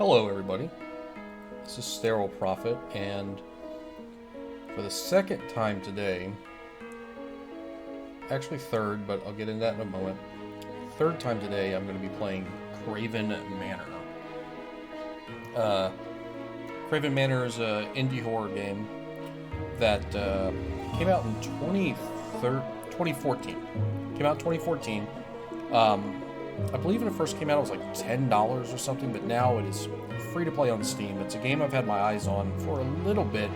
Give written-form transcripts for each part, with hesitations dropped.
Hello everybody, this is SterileProphet, and for the second time today, actually third, but I'll get into that in a moment, third time today I'm going to be playing Kraven Manor. Kraven Manor is an indie horror game that came out in 2014. Came out in 2014. I believe when it first came out it was like $10 or something, but now it is free to play on Steam. It's a game I've had my eyes on for a little bit.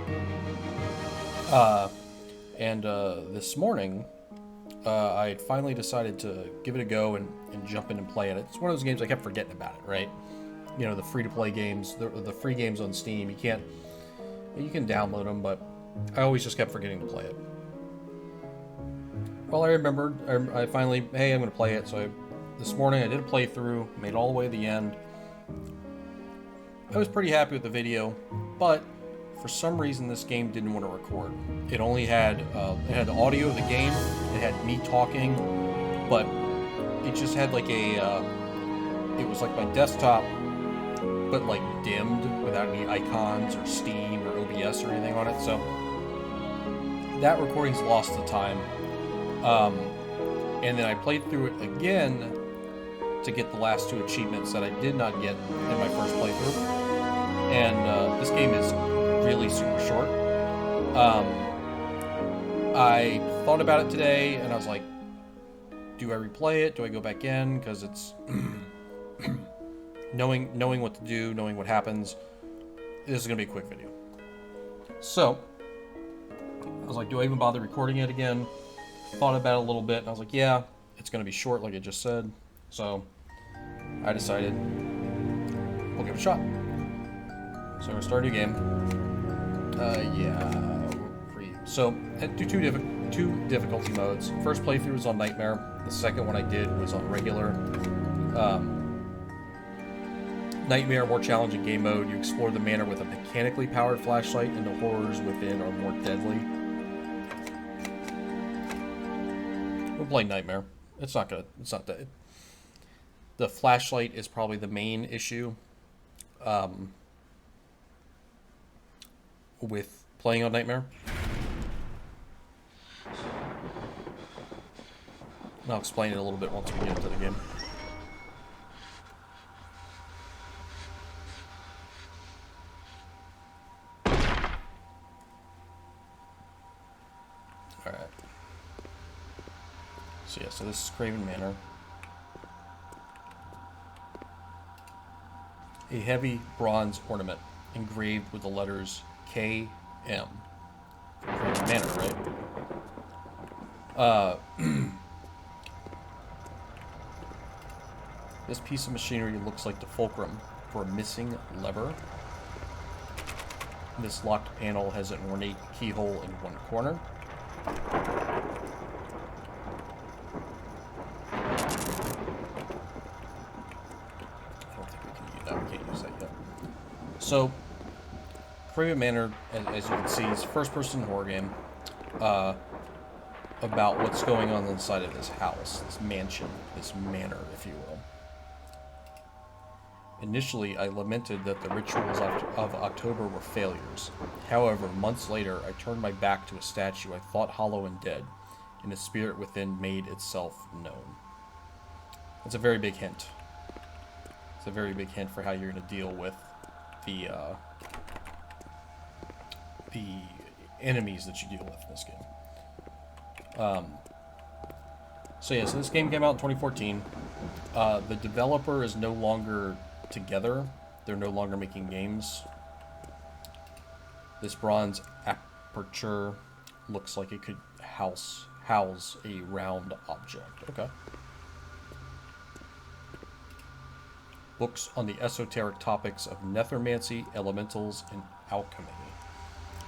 This morning, I finally decided to give it a go and jump in and play it. It's one of those games I kept forgetting about it, right? You know, the free-to-play games, the free games on Steam, you can download them, but I always just kept forgetting to play it. Well, I remembered, I finally, hey, I'm going to play it, so this morning I did a playthrough, made it all the way to the end. I was pretty happy with the video, but for some reason this game didn't want to record. It only had the audio of the game, it had me talking, but it just had like it was like my desktop, but like dimmed without any icons or Steam or OBS or anything on it, so that recording's lost the time. And then I played through it again to get the last two achievements that I did not get in my first playthrough. And this game is really super short. I thought about it today, and I was like, do I replay it? Do I go back in? Because it's knowing what to do, knowing what happens. This is going to be a quick video. So, I was like, do I even bother recording it again? Thought about it a little bit, and I was like, yeah, it's going to be short like I just said. So, I decided we'll give it a shot. So, we're going to start a new game. So, I do two difficulty modes. First playthrough was on Nightmare. The second one I did was on regular. Nightmare, more challenging game mode. You explore the manor with a mechanically powered flashlight, and the horrors within are more deadly. We'll play Nightmare. It's not that. The flashlight is probably the main issue with playing on Nightmare. And I'll explain it a little bit once we get into the game. Alright. So yeah, so this is Kraven Manor. A heavy bronze ornament engraved with the letters K.M. Kraven Manor, right? This piece of machinery looks like the fulcrum for a missing lever. This locked panel has an ornate keyhole in one corner. So, Kraven Manor, as you can see, is a first-person horror game about what's going on inside of this house, this mansion, this manor, if you will. Initially, I lamented that the rituals of October were failures. However, months later, I turned my back to a statue I thought hollow and dead, and the spirit within made itself known. That's a very big hint. It's a very big hint for how you're going to deal with the enemies that you deal with in this game. So this game came out in 2014. The developer is no longer together. They're no longer making games. This bronze aperture looks like it could house a round object. Okay. Books on the esoteric topics of nethermancy, elementals, and alchemy.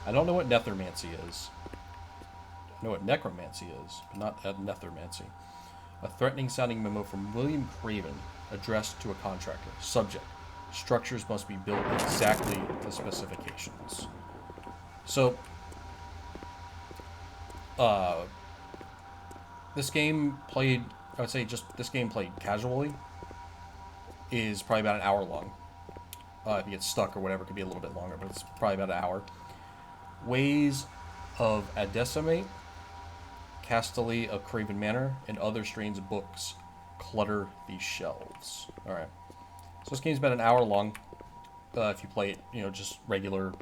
I don't know what nethermancy is. I know what necromancy is, but not nethermancy. A threatening sounding memo from William Kraven addressed to a contractor. Subject: structures must be built exactly to specifications. So, this game played, I would say just this game played casually is probably about an hour long. If you get stuck or whatever, it could be a little bit longer, but it's probably about an hour. Ways of Adecimate, Castelli of Kraven Manor, and other strains of books clutter these shelves. Alright. So this game's about an hour long. If you play it, just regular,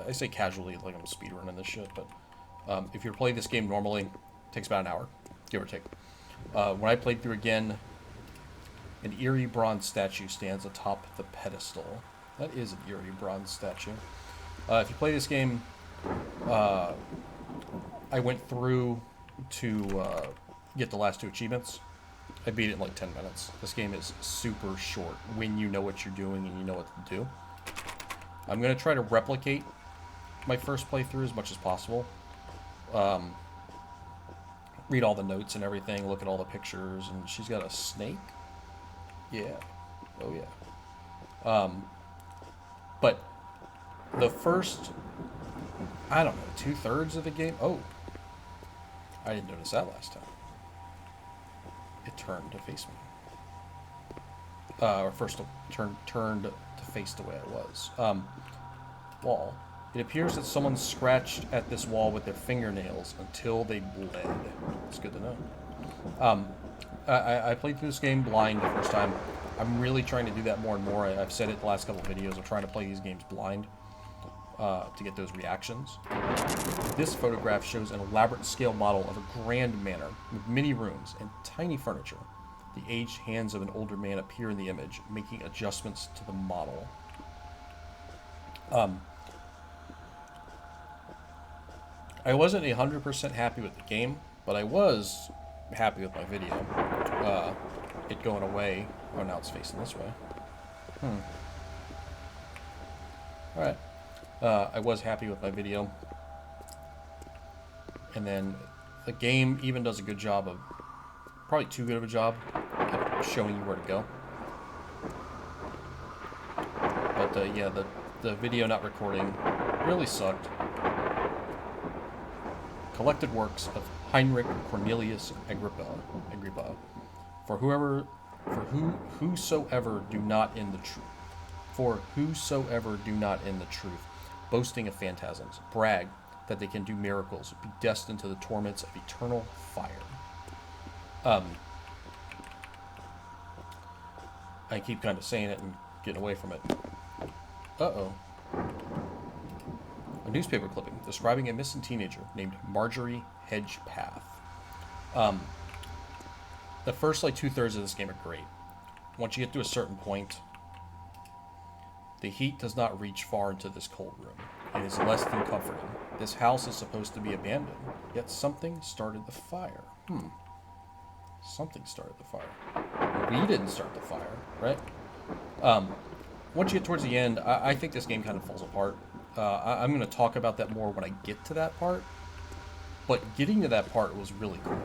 I say casually, like I'm speedrunning this shit, but if you play this game normally, it takes about an hour, give or take. When I played through again, an eerie bronze statue stands atop the pedestal. That is an eerie bronze statue. If you play this game, I went through to get the last 2 achievements. I beat it in like 10 minutes. This game is super short when you know what you're doing and you know what to do. I'm going to try to replicate my first playthrough as much as possible. Read all the notes and everything, look at all the pictures, and she's got a snake? Yeah. Oh yeah. But the first, I don't know, 2/3 of the game? Oh. I didn't notice that last time. It turned to face me. Or first turned to face the way it was. Wall. It appears that someone scratched at this wall with their fingernails until they bled. It's good to know. I played through this game blind the first time. I'm really trying to do that more and more. I've said it the last couple of videos. I'm trying to play these games blind to get those reactions. This photograph shows an elaborate scale model of a grand manor with many rooms and tiny furniture. The aged hands of an older man appear in the image, making adjustments to the model. I wasn't 100% happy with the game, but I was happy with my video. It going away. Oh, now it's facing this way. Alright. I was happy with my video. And then the game even does a good job of, probably too good of a job, of showing you where to go. But yeah, the video not recording really sucked. Collected works of Heinrich Cornelius Agrippa. For whosoever do not in the truth. For whosoever do not in the truth, boasting of phantasms, brag that they can do miracles, be destined to the torments of eternal fire. I keep kind of saying it and getting away from it. Uh-oh. A newspaper clipping describing a missing teenager named Marjorie Hedgepath. The first, 2/3 of this game are great. Once you get to a certain point, the heat does not reach far into this cold room. It is less than comforting. This house is supposed to be abandoned, yet something started the fire. Something started the fire. We didn't start the fire, right? Once you get towards the end, I think this game kind of falls apart. I'm going to talk about that more when I get to that part. But getting to that part was really cool.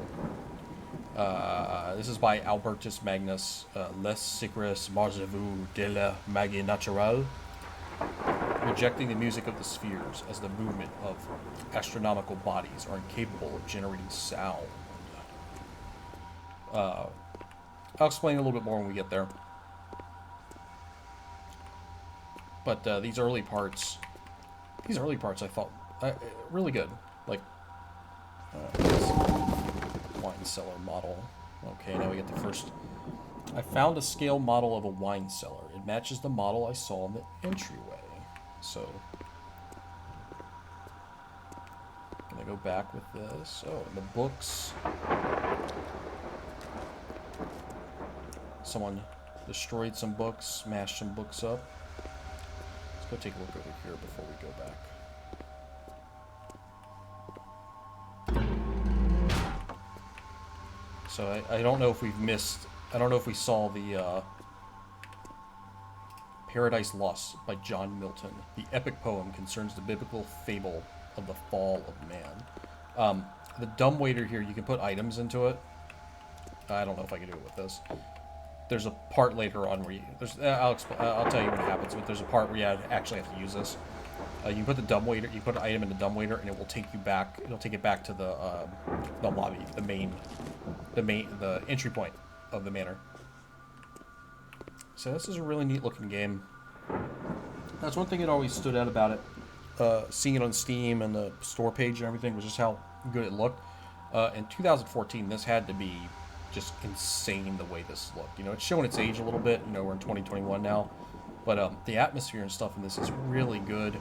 This is by Albertus Magnus, Les Secrets Margevaux de la Magie Naturelle, rejecting the music of the spheres as the movement of astronomical bodies are incapable of generating sound. I'll explain a little bit more when we get there. But these early parts I thought really good. Like, wine cellar model. Okay, now we get the first. I found a scale model of a wine cellar. It matches the model I saw in the entryway. So, I'm gonna go back with this. Oh, and the books. Someone destroyed some books, smashed some books up. Let's go take a look over here before we go back. So I don't know if we've missed. I don't know if we saw the Paradise Lost by John Milton. The epic poem concerns the biblical fable of the fall of man. The dumbwaiter here, you can put items into it. I don't know if I can do it with this. There's a part later on where you, I'll tell you what happens, but there's a part where you actually have to use this. You can put the dumbwaiter, you put an item in the dumbwaiter, and it will take you back. It'll take it back to the lobby, the entry point of the manor. So this is a really neat looking game. That's one thing that always stood out about it. Seeing it on Steam and the store page and everything was just how good it looked. In 2014, this had to be just insane the way this looked. You know, it's showing its age a little bit. You know, we're in 2021 now, but the atmosphere and stuff in this is really good.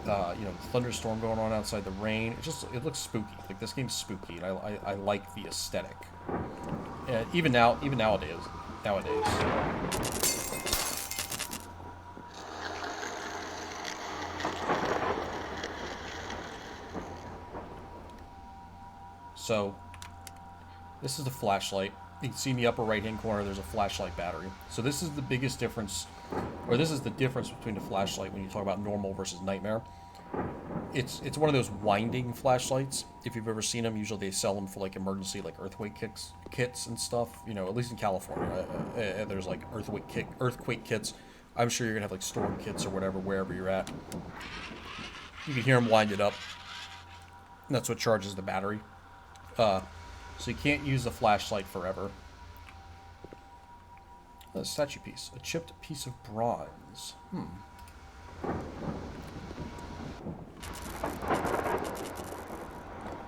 You know, the thunderstorm going on outside, the rain. It looks spooky. Like, this game's spooky, and I like the aesthetic. Even nowadays. So, this is the flashlight. You can see in the upper right-hand corner, there's a flashlight battery. So this is the biggest difference, or this is the difference between the flashlight when you talk about normal versus nightmare. It's one of those winding flashlights. If you've ever seen them, usually they sell them for like emergency, like earthquake kits and stuff. You know, at least in California, there's like earthquake kits. I'm sure you're gonna have like storm kits or whatever wherever you're at. You can hear them wind it up. And that's what charges the battery. So you can't use the flashlight forever. A statue piece. A chipped piece of bronze.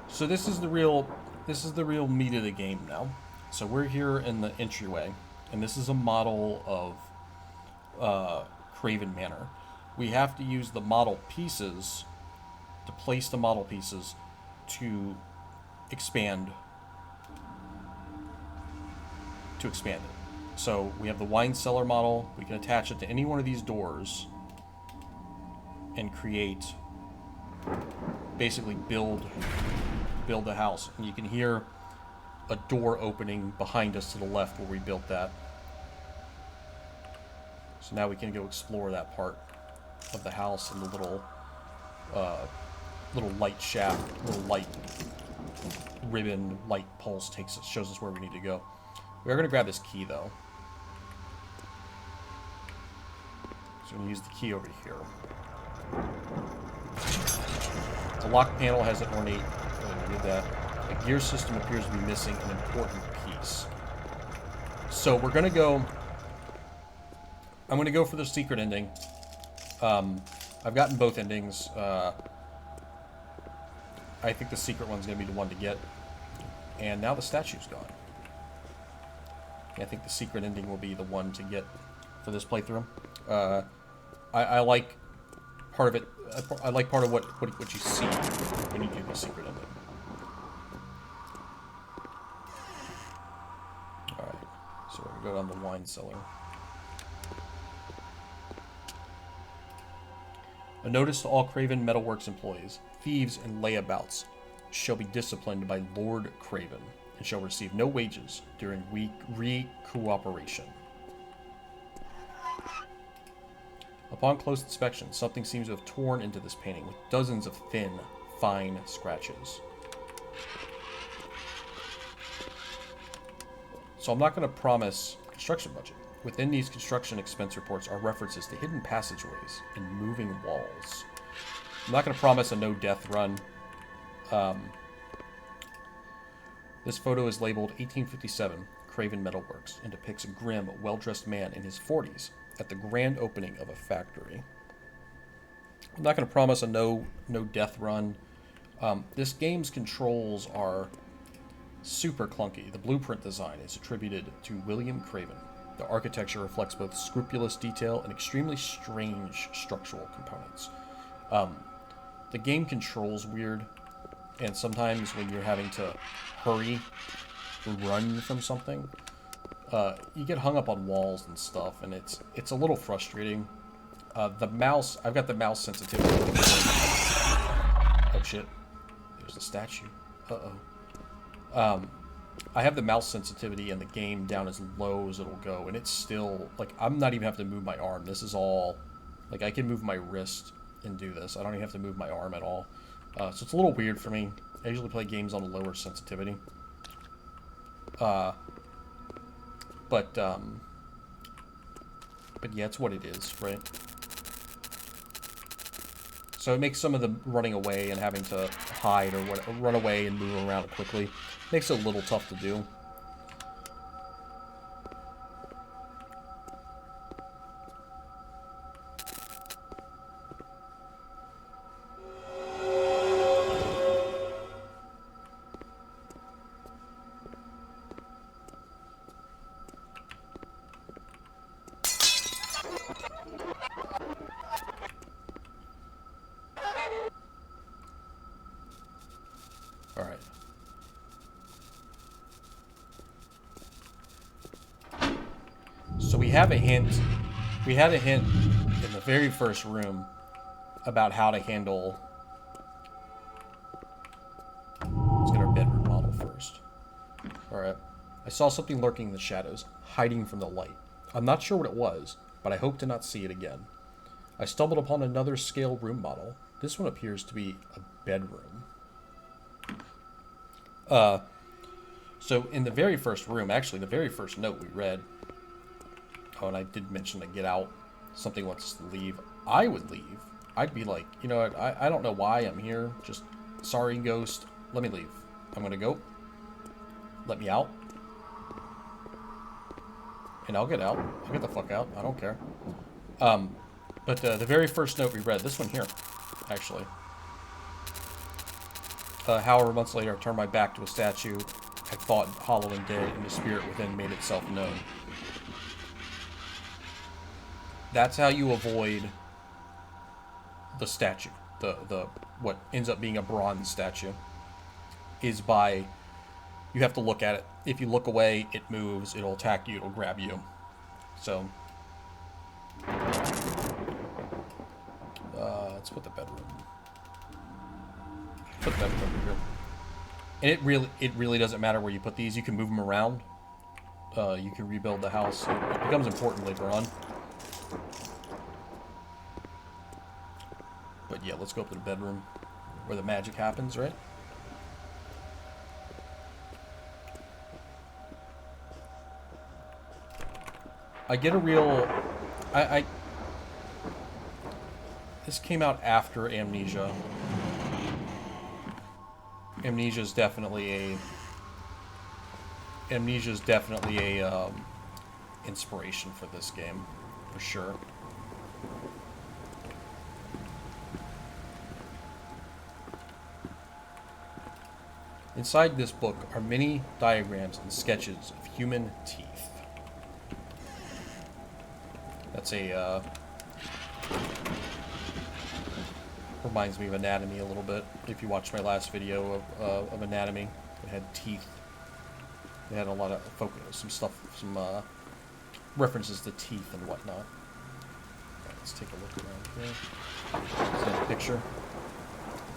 So this is the real meat of the game now. So we're here in the entryway, and this is a model of Kraven Manor. We have to use the model pieces to place the model pieces to expand it. So we have the wine cellar model. We can attach it to any one of these doors and basically build the house. And you can hear a door opening behind us to the left where we built that. So now we can go explore that part of the house, and the little light shaft, little light ribbon, light pulse shows us where we need to go. We are going to grab this key though. So I'm going to use the key over here. The lock panel has an ornate. We did that. The gear system appears to be missing an important piece. So we're going to go. I'm going to go for the secret ending. I've gotten both endings. I think the secret one's going to be the one to get. And now the statue's gone. I think the secret ending will be the one to get for this playthrough. I like part of it. I like part of what you see when you do the secret ending. Alright, so we're going to go down the wine cellar. A notice to all Kraven Metalworks employees: thieves and layabouts shall be disciplined by Lord Kraven and shall receive no wages during re-cooperation. Upon close inspection, something seems to have torn into this painting with dozens of thin, fine scratches. So I'm not going to promise construction budget. Within these construction expense reports are references to hidden passageways and moving walls. I'm not going to promise a no-death run. This photo is labeled 1857 Kraven Metalworks and depicts a grim, well-dressed man in his 40s at the grand opening of a factory. I'm not going to promise a no-death run. This game's controls are super clunky. The blueprint design is attributed to William Kraven. The architecture reflects both scrupulous detail and extremely strange structural components. The game controls weird, and sometimes when you're having to hurry or run from something, you get hung up on walls and stuff, and it's a little frustrating. The mouse, I've got the mouse sensitivity. Oh shit, there's the statue. I have the mouse sensitivity in the game down as low as it'll go, and it's still, like, I'm not even have to move my arm. This is all, like, I can move my wrist and do this. I don't even have to move my arm at all. So it's a little weird for me. I usually play games on a lower sensitivity. But yeah, it's what it is, right? So it makes some of the running away and having to hide or run away and move around quickly, makes it a little tough to do. have a hint. We had a hint in the very first room about how to handle. Let's get our bedroom model first. Alright. I saw something lurking in the shadows, hiding from the light. I'm not sure what it was, but I hope to not see it again. I stumbled upon another scale room model. This one appears to be a bedroom. So in the very first room, actually the very first note we read, oh, and I did mention to get out, something wants us to leave. I would leave. I'd be like, you know what, I don't know why I'm here. Just, sorry, ghost. Let me leave. I'm going to go. Let me out. And I'll get out. I'll get the fuck out. I don't care. But the very first note we read, this one here, actually. However, months later, I turned my back to a statue I thought hollow and dead, and the spirit within made itself known. That's how you avoid the statue. The what ends up being a bronze statue is by, you have to look at it. If you look away, it moves, it'll attack you, it'll grab you. So let's put the bedroom. Put the bedroom over here. And it really doesn't matter where you put these. You can move them around. You can rebuild the house. It becomes important later on. But yeah, let's go up to the bedroom where the magic happens, right? I get a real... This came out after Amnesia. Amnesia's definitely a inspiration for this game, for sure. Inside this book are many diagrams and sketches of human teeth. That's a reminds me of anatomy a little bit. If you watched my last video of anatomy, it had teeth. It had a lot of focus, some references to teeth and whatnot. Right, let's take a look around here. Let's get a picture.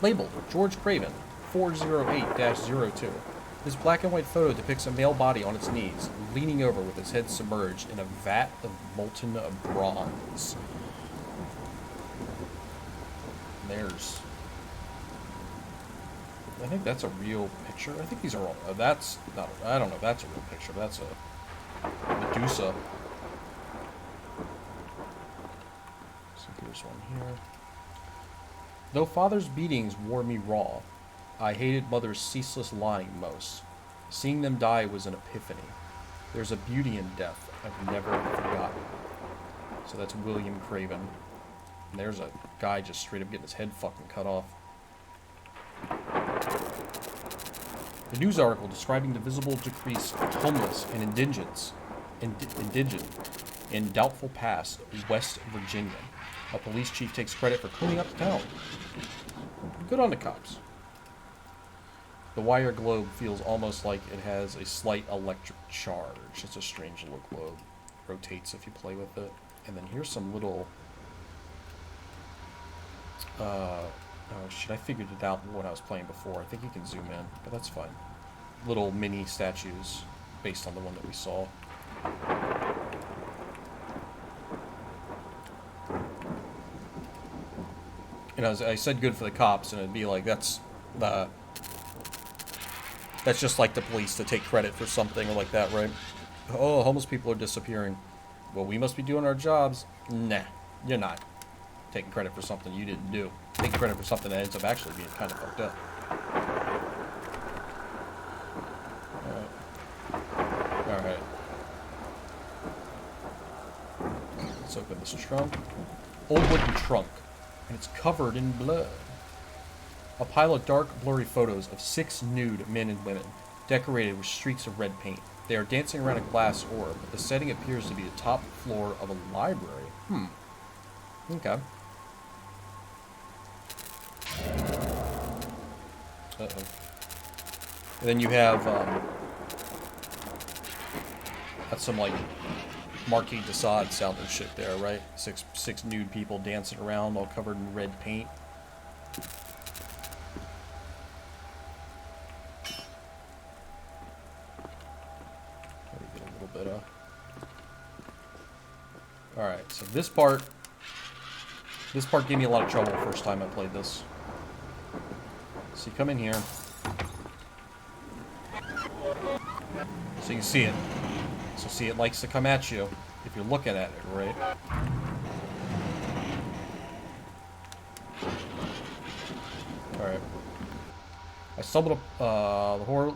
Labeled George Kraven 408-02. This black and white photo depicts a male body on its knees, leaning over with his head submerged in a vat of molten bronze. There's... I think that's a real picture. I think these are all... that's not... I don't know if that's a real picture. That's a Medusa. So here's one here. Though father's beatings wore me raw, I hated mother's ceaseless lying most. Seeing them die was an epiphany. There's a beauty in death I've never forgotten. So that's William Kraven. And there's a guy just straight up getting his head fucking cut off. The news article describing the visible decrease of homeless and indigent in doubtful pass, West Virginia. A police chief takes credit for cleaning up the town. Good on the cops. The wire globe feels almost like it has a slight electric charge. It's a strange little globe. Rotates if you play with it. And then here's some little... oh shit, I figured it out when I was playing before. I think you can zoom in, but that's fine. Little mini statues based on the one that we saw. You know, I said good for the cops, and it'd be like, that's just like the police to take credit for something or like that, right? Oh, homeless people are disappearing. Well, we must be doing our jobs. Nah, you're not. Taking credit for something you didn't do. Taking credit for something that ends up actually being kind of fucked up. Alright. Let's open this trunk. Old wooden trunk. And it's covered in blood. A pile of dark, blurry photos of 6 nude men and women, decorated with streaks of red paint. They are dancing around a glass orb, but the setting appears to be the top floor of a library. Okay. Uh-oh. And then you have, that's some, like, Marquis de Sade sounding shit there, right? Six nude people dancing around, all covered in red paint. Let me get a little bit of... Alright, so this part gave me a lot of trouble the first time I played this. So you come in here. So you can see it. So see, it likes to come at you if you're looking at it, right? Alright. I stumbled up, the horror...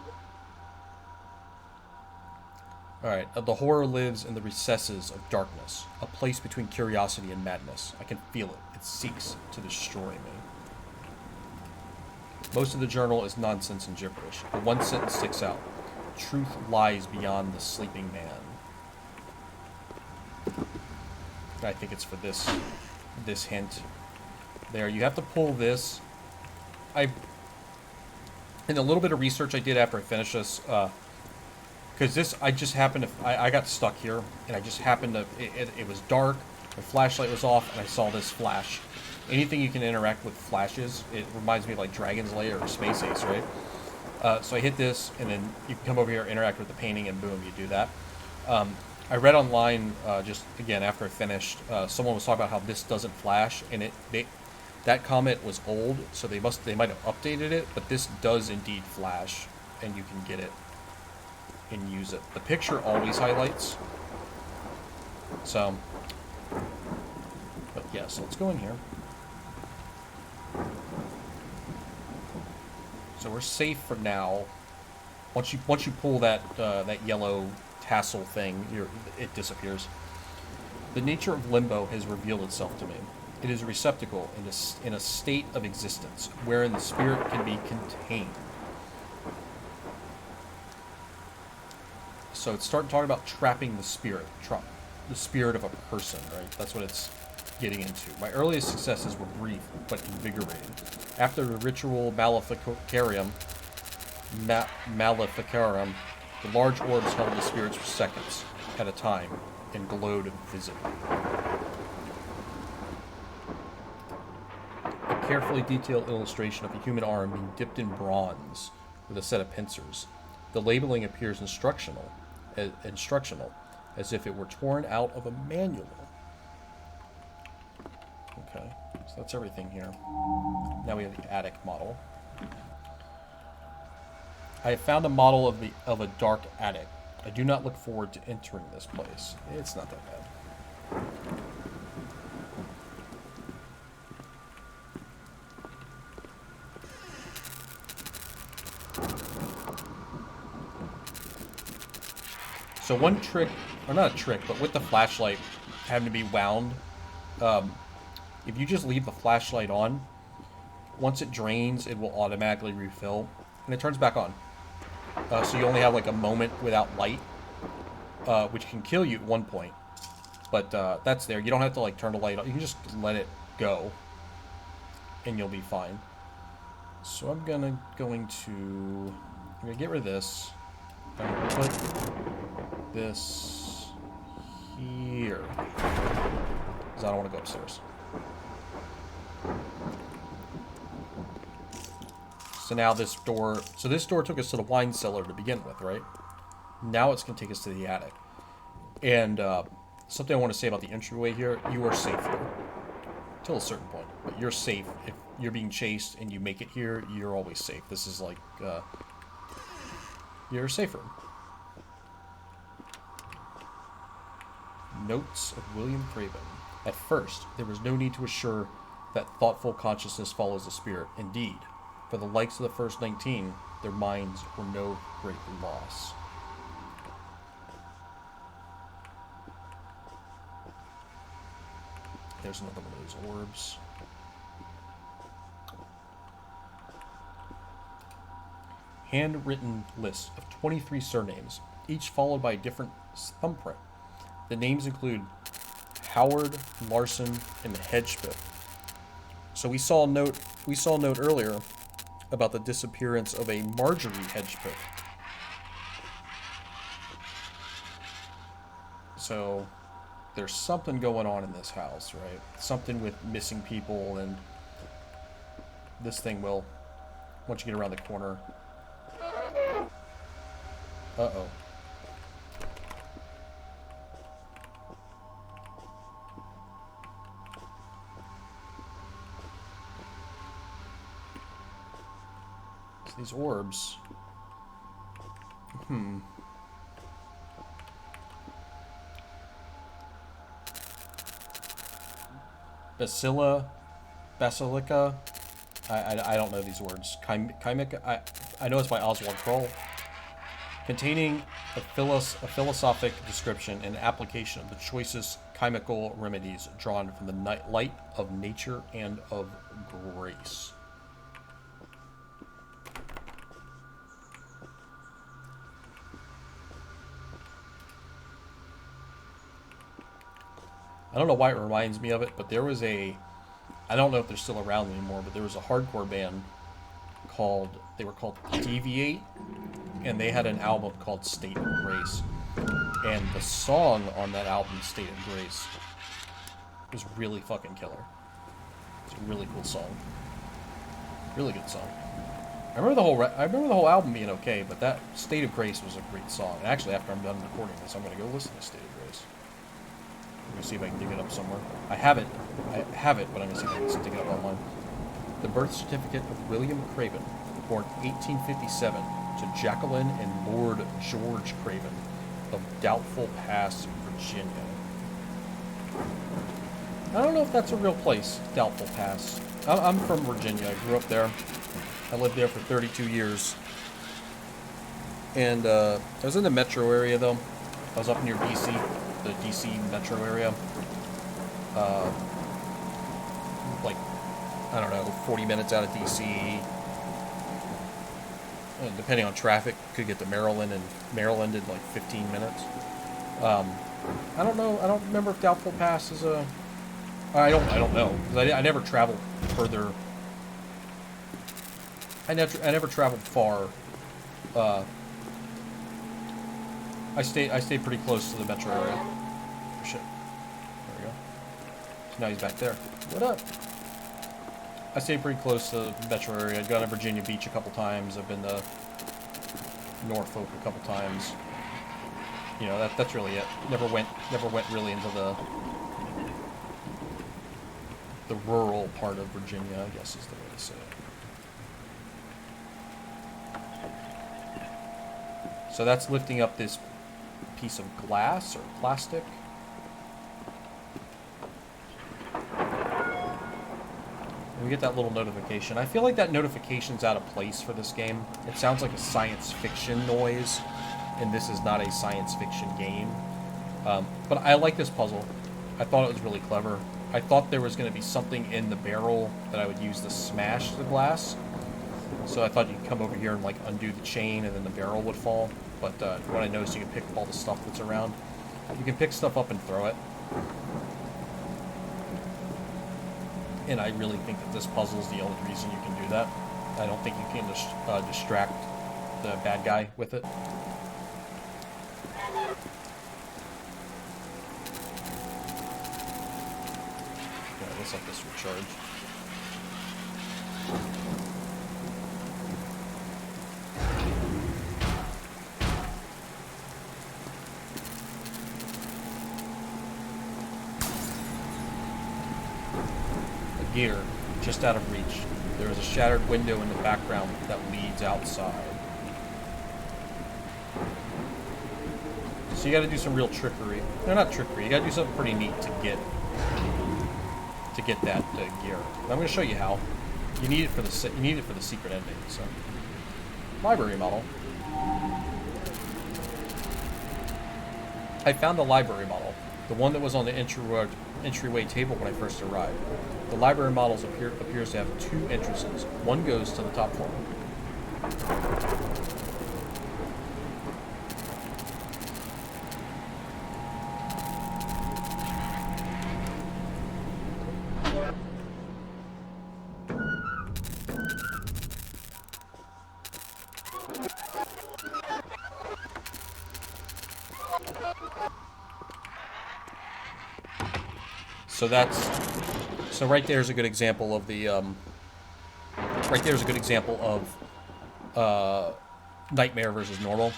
Alright, the horror lives in the recesses of darkness, a place between curiosity and madness. I can feel it. It seeks to destroy me. Most of the journal is nonsense and gibberish, but one sentence sticks out. Truth lies beyond the sleeping man. I think it's for this hint. There, you have to pull this. In a little bit of research I did after I finished this, because this, I just happened to, I got stuck here, and I just happened to, it was dark, my flashlight was off, and I saw this flash. Anything you can interact with flashes, it reminds me of like Dragon's Lair or Space Ace, right? So I hit this, and then you can come over here, interact with the painting, and boom, you do that. I read online, just again after I finished, someone was talking about how this doesn't flash, and that comment was old, so they might have updated it, but this does indeed flash, and you can get it and use it. The picture always highlights. So, but yeah, so let's go in here. So we're safe for now. Once you pull that that yellow tassel thing, it disappears. The nature of limbo has revealed itself to me. It is a receptacle in a state of existence wherein the spirit can be contained. So it's starting talking about trapping the spirit of a person, right? That's what it's getting into. My earliest successes were brief but invigorating. After the ritual Maleficarum, the large orbs held the spirits for seconds at a time and glowed visibly. A carefully detailed illustration of a human arm being dipped in bronze with a set of pincers. The labeling appears instructional, as if it were torn out of a manual. Okay, so that's everything here. Now we have the attic model. I have found a model of a dark attic. I do not look forward to entering this place. It's not that bad. So one trick, or not a trick, but with the flashlight having to be wound, if you just leave the flashlight on, once it drains, it will automatically refill, and it turns back on. So you only have like a moment without light, which can kill you at one point. But that's there. You don't have to like turn the light on. You can just let it go, and you'll be fine. So I'm going to get rid of this. I'm going to put this here, because I don't want to go upstairs. So now this door took us to the wine cellar to begin with, right? Now it's going to take us to the attic. And something I want to say about the entryway here, you are safe here. Till a certain point. But you're safe. If you're being chased and you make it here, you're always safe. This is like, you're safer. Notes of William Kraven. At first, there was no need to assure that thoughtful consciousness follows the spirit. Indeed, for the likes of the first 19, their minds were no great loss. There's another one of those orbs. Handwritten list of 23 surnames, each followed by a different thumbprint. The names include Howard, Larson, and Hedgepeth. So we saw a note earlier about the disappearance of a Marjorie Hedgepeth. So there's something going on in this house, right? Something with missing people, and this thing will, once you get around the corner. Uh-oh. So these orbs. Basilica. I don't know these words. Chymica. I know it's by Oswald Kroll. Containing a philosophic description and application of the choicest chemical remedies drawn from the light of nature and of grace. I don't know why it reminds me of it, but there was a... I don't know if they're still around anymore, but there was a hardcore band called... They were called Deviate, and they had an album called State of Grace. And the song on that album, State of Grace, was really fucking killer. It's a really cool song. Really good song. I remember the whole album being okay, but that State of Grace was a great song. And actually, after I'm done recording this, I'm going to go listen to State of Grace. I'm going to see if I can dig it up somewhere. I have it, but I'm going to see if I can dig it up online. The birth certificate of William Kraven, born 1857, to Jacqueline and Lord George Kraven of Doubtful Pass, Virginia. I don't know if that's a real place, Doubtful Pass. I'm from Virginia. I grew up there. I lived there for 32 years. And I was in the metro area, though. I was up near D.C., the D.C. metro area. Like, I don't know, 40 minutes out of D.C. And depending on traffic, could get to Maryland, and Maryland in like 15 minutes. I don't know. I don't remember if Doubtful Pass is a... I don't know, because I never traveled further. I never traveled far. I stayed pretty close to the metro area. Oh, shit. There we go. So now he's back there. What up? I stayed pretty close to the metro area. I've gone to Virginia Beach a couple times. I've been to Norfolk a couple times. You know, that's really it. Never went really into the rural part of Virginia, I guess is the way to say it. So that's lifting up this piece of glass or plastic. And we get that little notification. I feel like that notification's out of place for this game. It sounds like a science fiction noise, and this is not a science fiction game. But I like this puzzle. I thought it was really clever. I thought there was going to be something in the barrel that I would use to smash the glass. So I thought you could come over here and like undo the chain and then the barrel would fall. But what I noticed, you can pick up all the stuff that's around. You can pick stuff up and throw it. And I really think that this puzzle is the only reason you can do that. I don't think you can distract the bad guy with it. Let's let this recharge. A gear, just out of reach. There is a shattered window in the background that leads outside. So you gotta do some real trickery. No, not trickery. You gotta do something pretty neat to get that gear. And I'm going to show you how. You need it for the secret ending. So, library model. I found the library model, the one that was on the entryway table when I first arrived. The library model appears to have two entrances. One goes to the top floor. So right there's a good example of the right there's a good example of nightmare versus normal.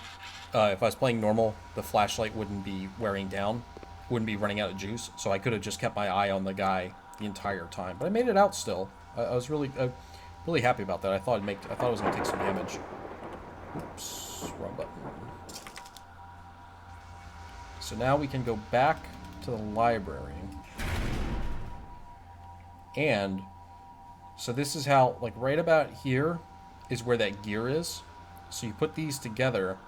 If I was playing normal, the flashlight wouldn't be wearing down, wouldn't be running out of juice, so I could have just kept my eye on the guy the entire time. But I made it out still. I was really really happy about that. I thought it was gonna take some damage. Oops, wrong button. So now we can go back to the library. And so this is how, like, right about here is where that gear is. So you put these together.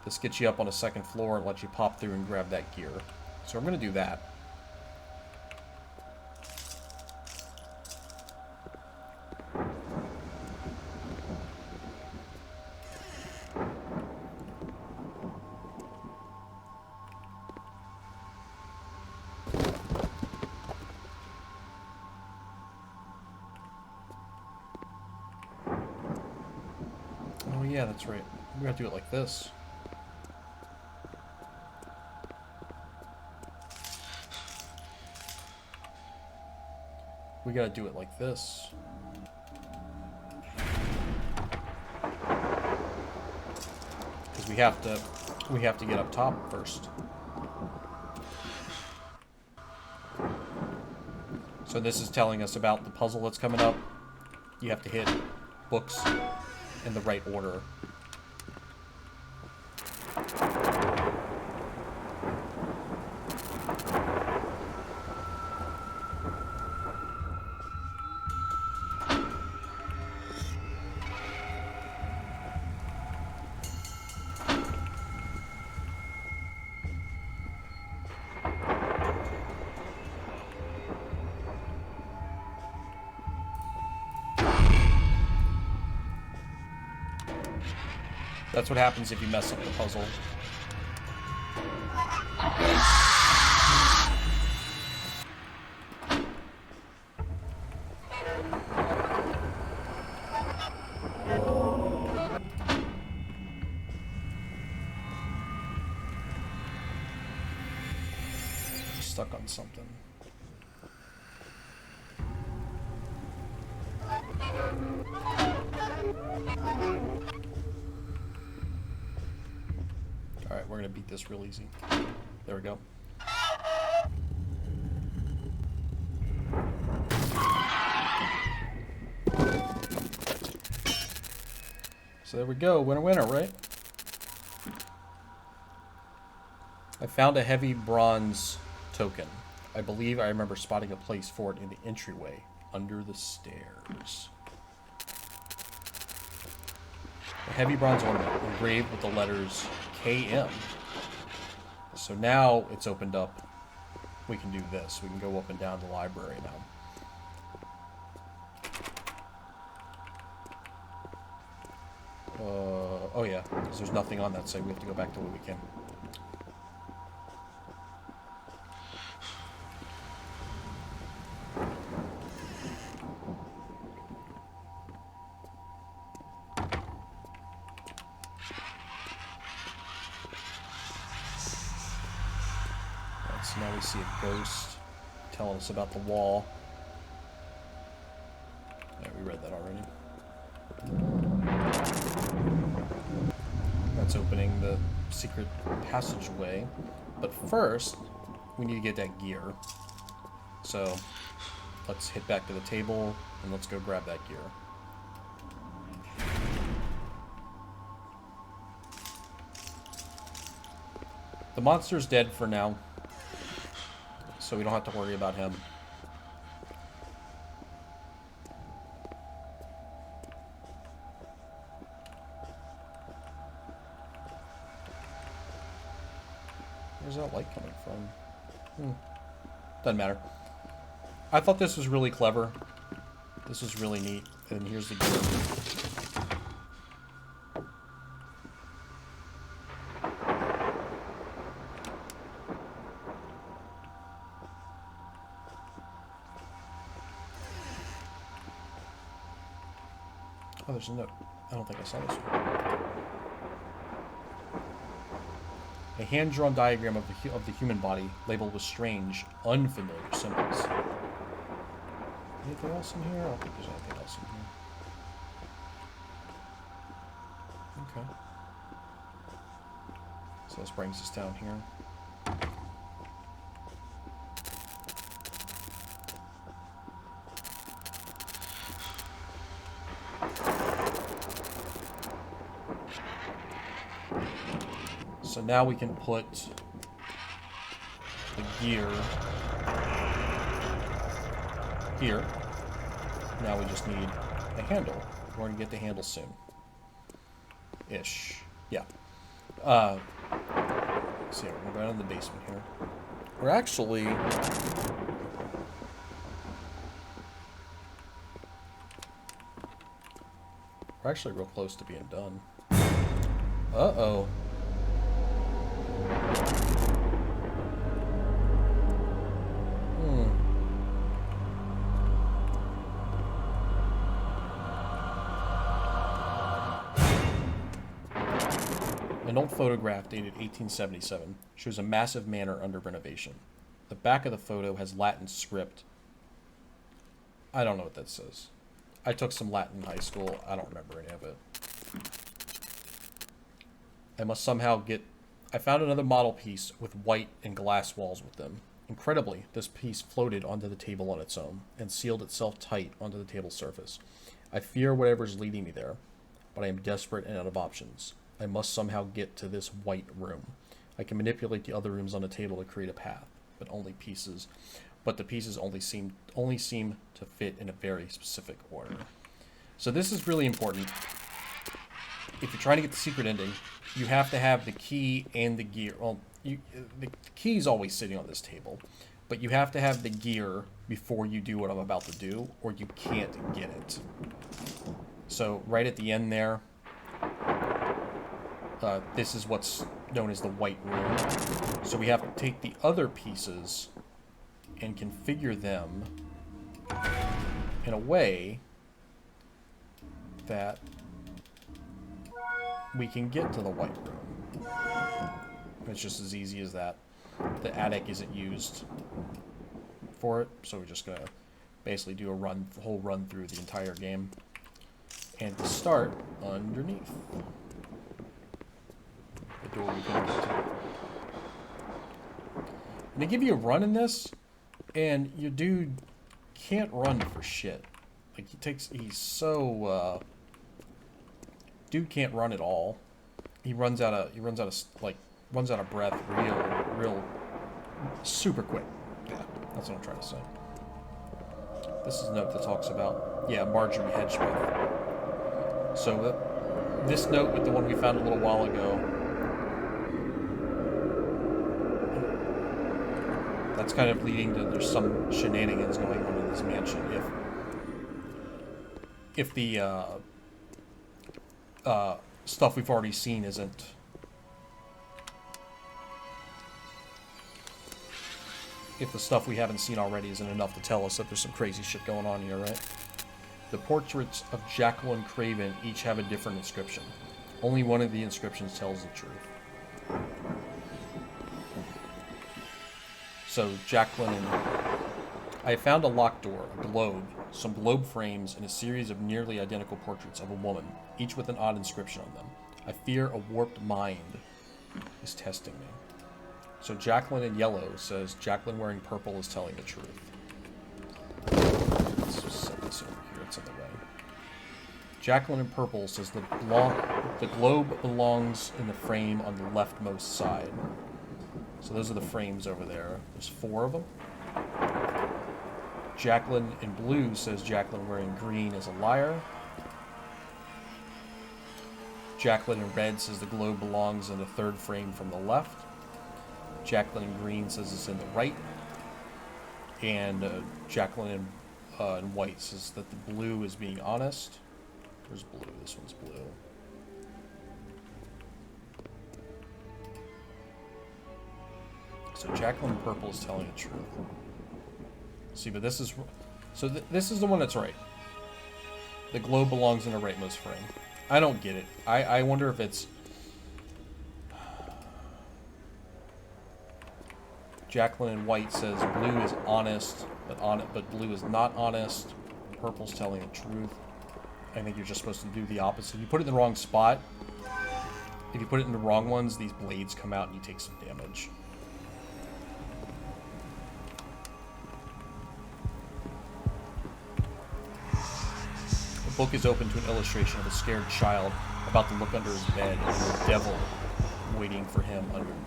This gets you up on a second floor and lets you pop through and grab that gear. So I'm going to do that. Oh yeah, that's right. We're going to do it like this. We gotta do it like this. Because we have to get up top first. So this is telling us about the puzzle that's coming up. You have to hit books in the right order. That's what happens if you mess up the puzzle. Stuck on something. Alright, we're gonna beat this real easy. There we go. So there we go, winner winner, right? I found a heavy bronze token. I believe I remember spotting a place for it in the entryway under the stairs. A heavy bronze ornament engraved with the letters KM. So now it's opened up. We can do this. We can go up and down the library now. Oh yeah, because there's nothing on that side. We have to go back to where we came. So now we see a ghost telling us about the wall. Yeah, we read that already. That's opening the secret passageway. But first, we need to get that gear. So let's hit back to the table and let's go grab that gear. The monster's dead for now, so we don't have to worry about him. Where's that light coming from? Doesn't matter. I thought this was really clever. This was really neat. And here's the gear. Oh, there's a note. I don't think I saw this one. A hand-drawn diagram of the human body labeled with strange, unfamiliar symbols. Anything else in here? I don't think there's anything else in here. Okay. So this brings us down here. So now we can put the gear here. Now we just need a handle. We're going to get the handle soon. Ish. Yeah. Let's see, we're going in the basement here. We're actually... real close to being done. Uh-oh. An old photograph dated 1877 shows a massive manor under renovation. The back of the photo has Latin script. I don't know what that says. I took some Latin in high school. I don't remember any of it. I must somehow get... I found another model piece with white and glass walls with them. Incredibly, this piece floated onto the table on its own and sealed itself tight onto the table surface. I fear whatever's leading me there, but I am desperate and out of options. I must somehow get to this white room. I can manipulate the other rooms on the table to create a path, but the pieces only seem to fit in a very specific order. So this is really important. If you're trying to get the secret ending, you have to have the key and the gear. Well, the key is always sitting on this table, but you have to have the gear before you do what I'm about to do, or you can't get it. So right at the end there, this is what's known as the white room. So we have to take the other pieces and configure them in a way that we can get to the white room. It's just as easy as that. The attic isn't used for it, so we're just gonna basically do a whole run through the entire game. And to start underneath the door we can get to. And they give you a run in this, and your dude can't run for shit. Like he's so dude can't run at all. He runs out of breath real super quick. Yeah, that's what I'm trying to say. This is a note that talks about, yeah, Marjorie Hedgesmith. So this note with the one we found a little while ago, that's kind of leading to there's some shenanigans going on in this mansion. If the stuff we've already seen isn't if the stuff we haven't seen already isn't enough to tell us that there's some crazy shit going on here, right? The portraits of Jacqueline Kraven each have a different inscription. Only one of the inscriptions tells the truth. So Jacqueline and... I found a locked door, a globe, some globe frames, and a series of nearly identical portraits of a woman, each with an odd inscription on them. I fear a warped mind is testing me. So Jacqueline in yellow says, Jacqueline wearing purple is telling the truth. Let's just set this over here, it's in the way. Jacqueline in purple says the globe belongs in the frame on the leftmost side. So those are the frames over there. There's 4 of them. Jacqueline in blue says Jacqueline wearing green is a liar. Jacqueline in red says the globe belongs in the 3rd frame from the left. Jacqueline in green says it's in the right. And Jacqueline in white says that the blue is being honest. Where's blue? This one's blue. So Jacqueline in purple is telling the truth. See, but this is... So this is the one that's right. The globe belongs in the rightmost frame. I don't get it. I wonder if it's... Jacqueline in white says blue is honest, but blue is not honest. Purple's telling the truth. I think you're just supposed to do the opposite. If you put it in the wrong spot, if you put it in the wrong ones, these blades come out and you take some damage. The book is open to an illustration of a scared child about to look under his bed and the devil waiting for him underneath.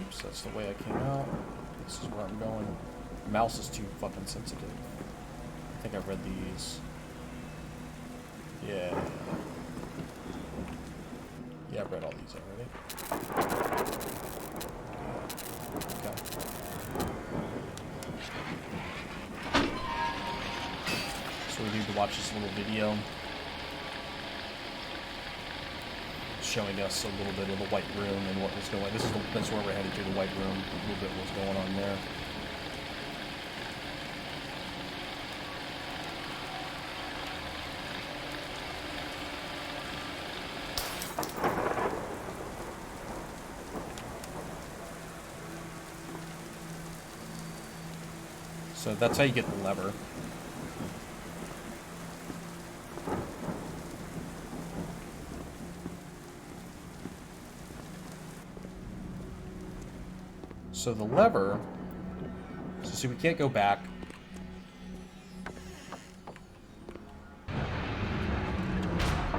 Oops, that's the way I came out. This is where I'm going. The mouse is too fucking sensitive. I think I've read these. Yeah. Yeah, I've read all these already. Okay. So we need to watch this little video showing us a little bit of the White Room and what was going on. This is where we're headed to, the White Room. A little bit of what's going on there. So that's how you get the lever. So the lever, so see, we can't go back.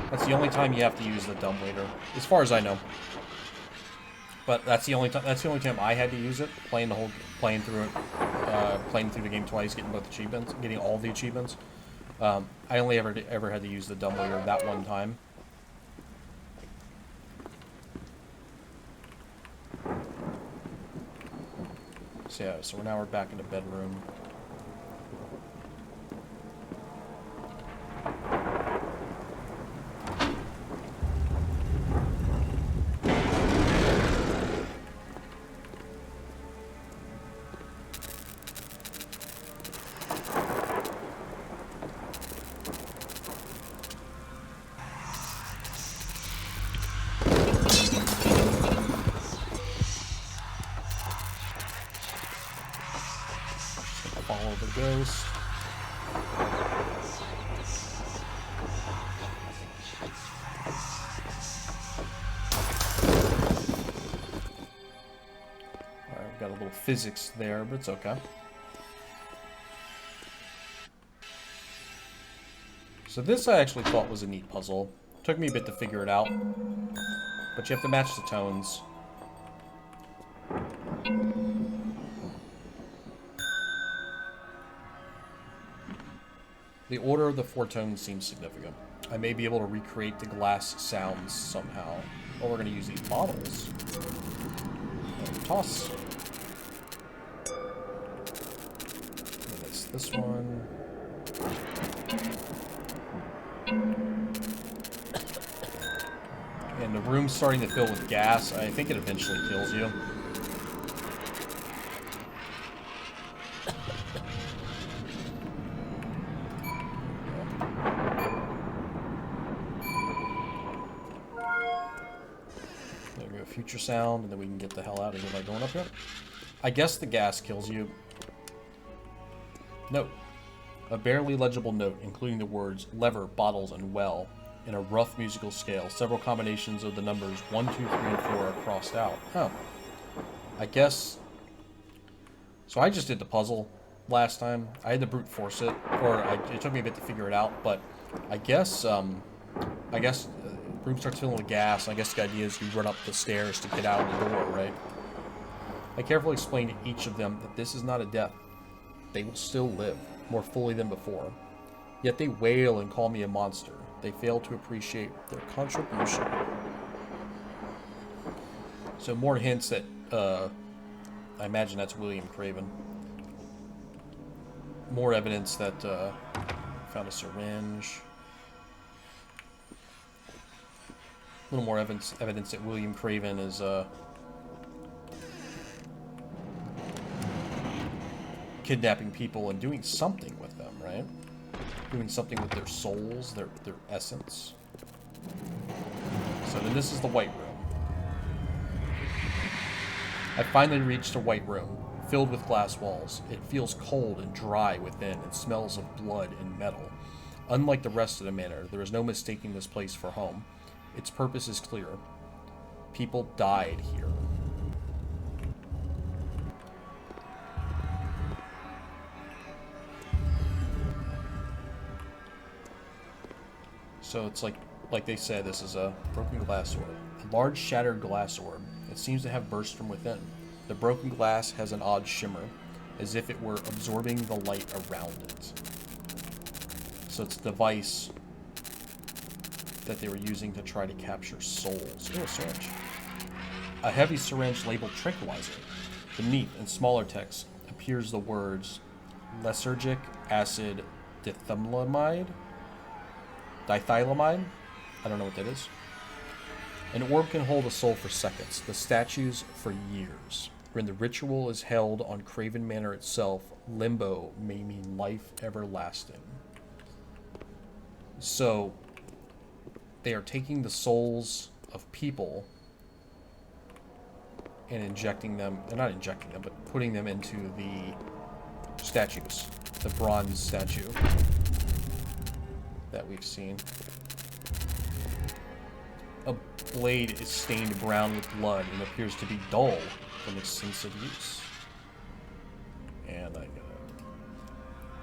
That's the only time you have to use the dumbwaiter, as far as I know. But that's the only time. That's the only time I had to use it. Playing through the game twice, getting both achievements, getting all the achievements. I only ever had to use the dumbwaiter that one time. So yeah, so we're back in the bedroom. Follow the ghost. Alright, we've got a little physics there, but it's okay. So this I actually thought was a neat puzzle. Took me a bit to figure it out, but you have to match the tones. The order of the four tones seems significant. I may be able to recreate the glass sounds somehow. Well, we're going to use these bottles. Toss. And it's this one. And the room's starting to fill with gas. I think it eventually kills you. Future sound, and then we can get the hell out of here by going up here. I guess the gas kills you. Note. A barely legible note, including the words lever, bottles, and well, in a rough musical scale. Several combinations of the numbers 1, 2, 3, and 4 are crossed out. Oh. I guess... So I just did the puzzle last time. I had to brute force it, it took me a bit to figure it out, but I guess, room starts filling with gas, and I guess the idea is you run up the stairs to get out of the door, right? I carefully explained to each of them that this is not a death. They will still live, more fully than before. Yet they wail and call me a monster. They fail to appreciate their contribution. So more hints that, I imagine that's William Kraven. More evidence that, found a syringe. A little more evidence that William Kraven is kidnapping people and doing something with them, right? Doing something with their souls, their essence. So then this is the white room. I finally reached a white room, filled with glass walls. It feels cold and dry within and smells of blood and metal. Unlike the rest of the manor, there is no mistaking this place for home. Its purpose is clear. People died here. So it's like they said, this is a broken glass orb. A large shattered glass orb. It seems to have burst from within. The broken glass has an odd shimmer, as if it were absorbing the light around it. So it's a device that they were using to try to capture souls. Oh, a syringe. A heavy syringe labeled tranquilizer. Beneath, in smaller text, appears the words lysergic acid dithylamide? Dithylamide? I don't know what that is. An orb can hold a soul for seconds, the statues for years. When the ritual is held on Kraven Manor itself, limbo may mean life everlasting. So, they are taking the souls of people and injecting them, not injecting them, but putting them into the statues. The bronze statue that we've seen. A blade is stained brown with blood and appears to be dull from extensive use. And I got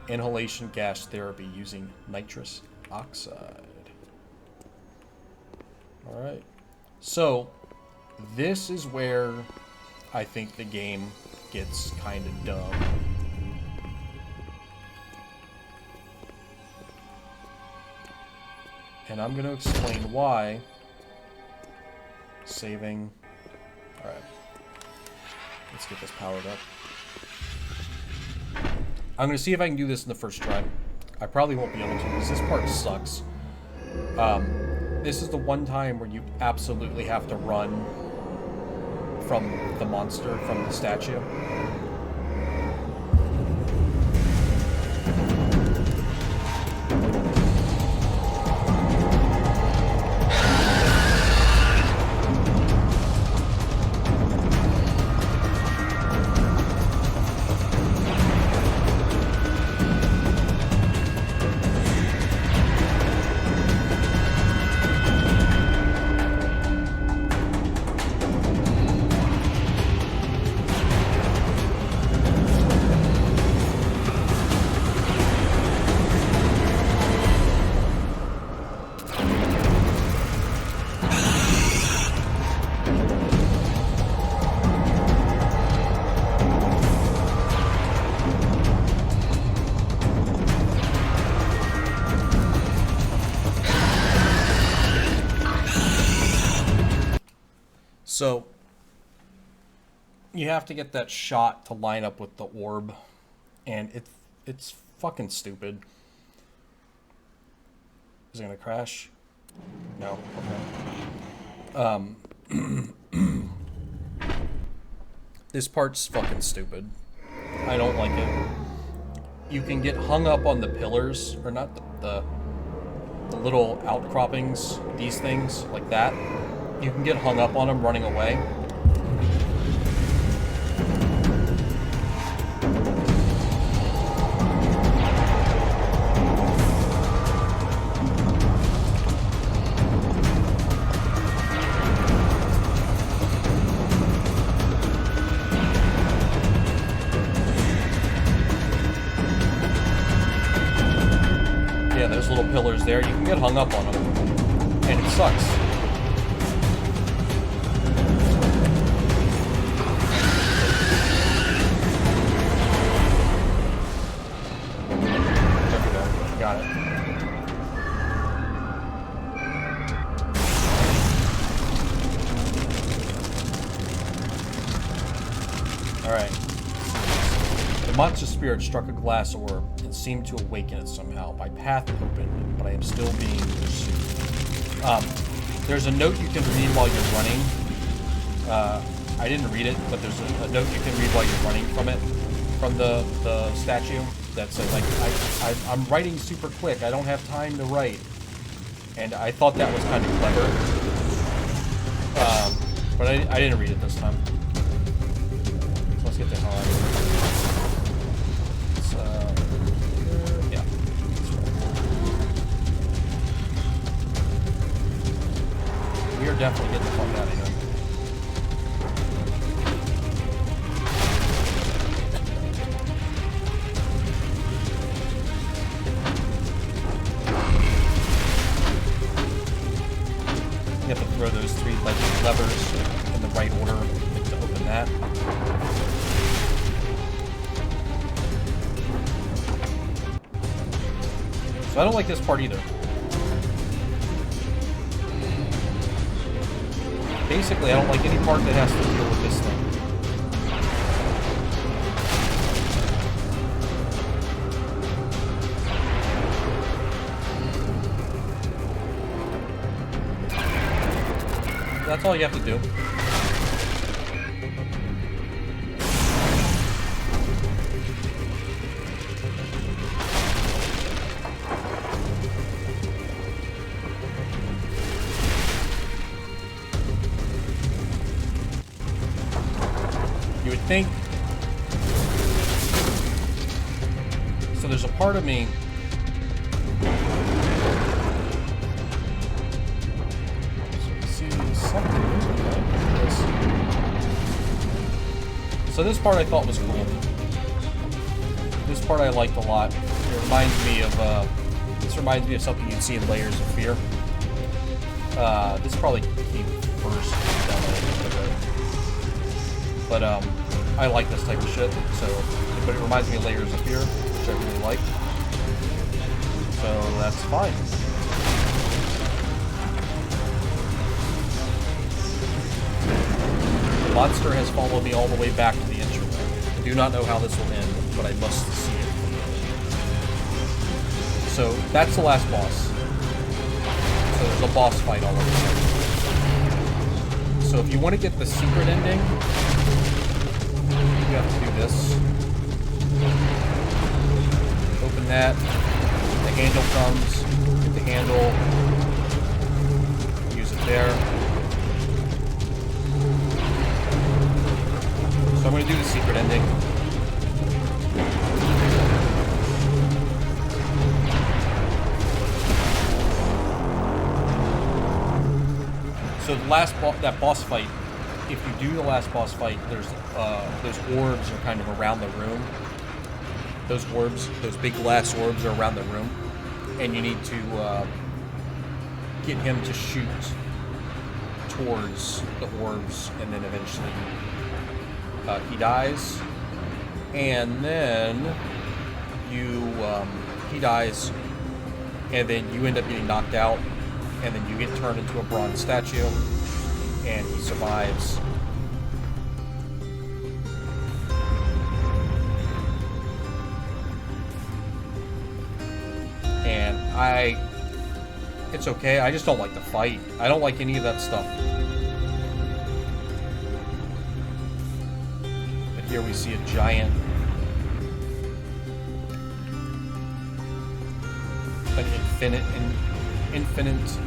inhalation gas therapy using nitrous oxide. Alright. So, this is where I think the game gets kind of dumb. And I'm going to explain why. Saving. Alright. Let's get this powered up. I'm going to see if I can do this in the first try. I probably won't be able to because this part sucks. This is the one time where you absolutely have to run from the monster, from the statue. So, you have to get that shot to line up with the orb, and it's fucking stupid. Is it gonna crash? No. Okay. This part's fucking stupid. I don't like it. You can get hung up on the pillars, or not the little outcroppings, these things, like that. You can get hung up on them running away. Yeah, those little pillars there, you can get hung up on them. And it sucks. Got it. Alright. The monster spirit struck a glass orb and seemed to awaken it somehow. My path opened, but I am still being pursued. There's a note you can read while you're running. I didn't read it, but there's a note you can read while you're running from it, from the statue. That says, like, I'm writing super quick. I don't have time to write. And I thought that was kind of clever. But I didn't read it this time. So let's get the hell out of here. Yeah. We are definitely getting the fuck out of here. You have to throw those 3 levers in the right order to open that. So I don't like this part either. Basically, I don't like any part that has to deal with this thing. That's all you have to do. You would think... So there's a part of me... So this part I thought was cool. This part I liked a lot. It reminds me of something you'd see in Layers of Fear. This probably came first, but I like this type of shit. So, but it reminds me of Layers of Fear, which I really like. So that's fine. The monster has followed me all the way back to the entryway. I do not know how this will end, but I must see it. So that's the last boss. So there's a boss fight all of a sudden. So if you want to get the secret ending, you have to do this. Open that. The handle comes. Get the handle. Use it there. So I'm going to do the secret ending. So the last that boss fight, if you do the last boss fight, there's those orbs are kind of around the room. Those orbs, those big glass orbs are around the room, and you need to get him to shoot towards the orbs, and then eventually he dies, and then he dies, and then you end up getting knocked out, and then you get turned into a bronze statue, and he survives. And it's okay, I just don't like the fight. I don't like any of that stuff. But here we see a giant, an infinite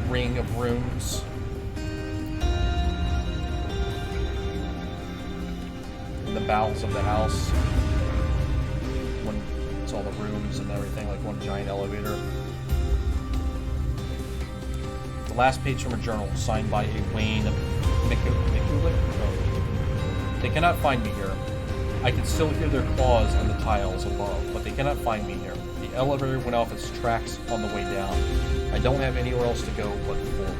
ring of rooms. In the bowels of the house. When it's all the rooms and everything, like one giant elevator. The last page from a journal, signed by a Wayne Mikulik. They cannot find me here. I can still hear their claws on the tiles above, but they cannot find me here. The elevator went off its tracks on the way down. I don't have anywhere else to go but forward.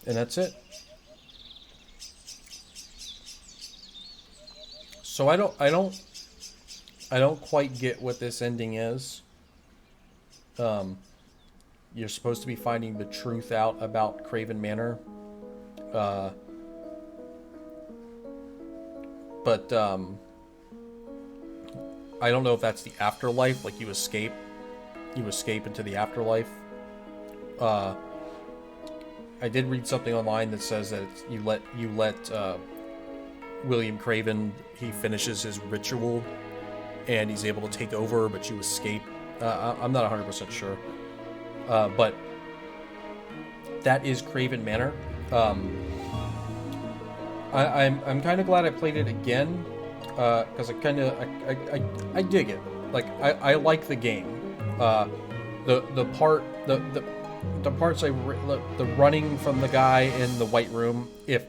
And that's it. So I don't quite get what this ending is. You're supposed to be finding the truth out about Kraven Manor. But I don't know if that's the afterlife, like you escape into the afterlife. I did read something online that says that you let William Kraven, he finishes his ritual and he's able to take over, but you escape. I'm not 100% sure, but that is Kraven Manor. I'm kind of glad I played it again, because I dig it. Like I like the game. The parts the running from the guy in the white room. If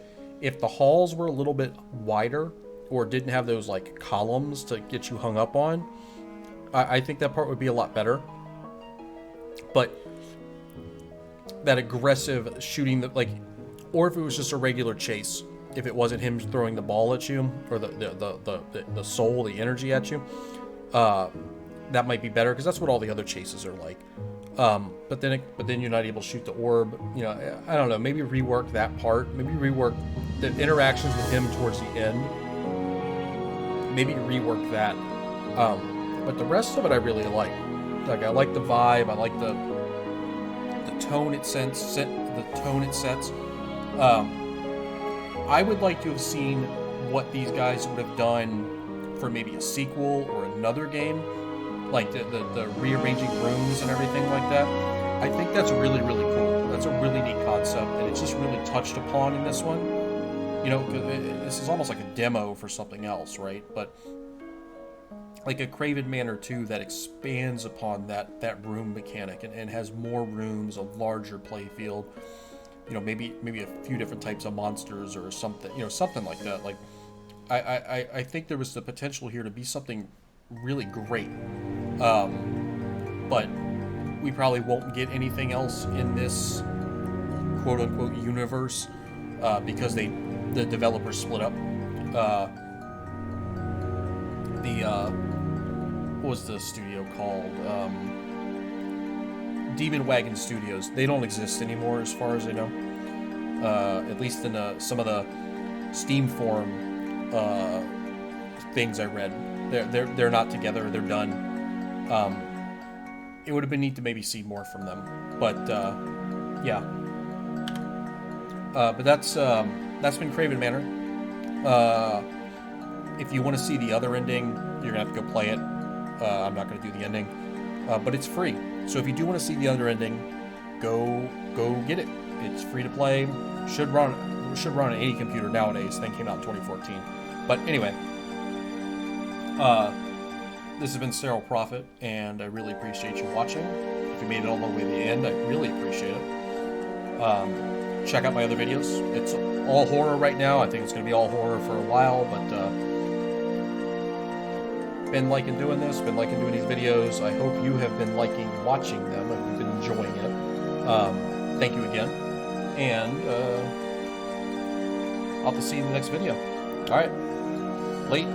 the halls were a little bit wider or didn't have those like columns to get you hung up on, I think that part would be a lot better. But that aggressive shooting, or if it was just a regular chase, if it wasn't him throwing the ball at you or the soul, the energy at you, that might be better, because that's what all the other chases are like. But then you're not able to shoot the orb. You know, I don't know. Maybe rework that part. Maybe rework the interactions with him towards the end. Maybe rework that. But the rest of it I really like. Like, I like the vibe. I like the tone it sets. I would like to have seen what these guys would have done for maybe a sequel or another game, like the rearranging rooms and everything like that. I think that's really, really cool. That's a really neat concept, and it's just really touched upon in this one. You know, this is almost like a demo for something else, right? But like a Kraven Manor 2 that expands upon that room mechanic and has more rooms, a larger playfield. You know, maybe a few different types of monsters or something. You know, something like that. Like, I think there was the potential here to be something really great. But we probably won't get anything else in this quote-unquote universe, because the developers split up. What was the studio called? Demon Wagon Studios. They don't exist anymore, as far as I know. At least in some of the Steam forum things I read, they're not together. They're done. It would have been neat to maybe see more from them, but yeah. But that's been Kraven Manor. If you want to see the other ending, you're gonna have to go play it. I'm not gonna do the ending, but it's free. So if you do want to see the other ending, go get it. It's free to play. Should run on any computer nowadays. Thing came out in 2014. But anyway, this has been SterileProphet, and I really appreciate you watching. If you made it all the way to the end, I really appreciate it. Check out my other videos. It's all horror right now. I think it's going to be all horror for a while, but been liking doing this, been liking doing these videos. I hope you have been liking watching them, and you've been enjoying it. Thank you again, and I'll have to see you in the next video. Alright, late.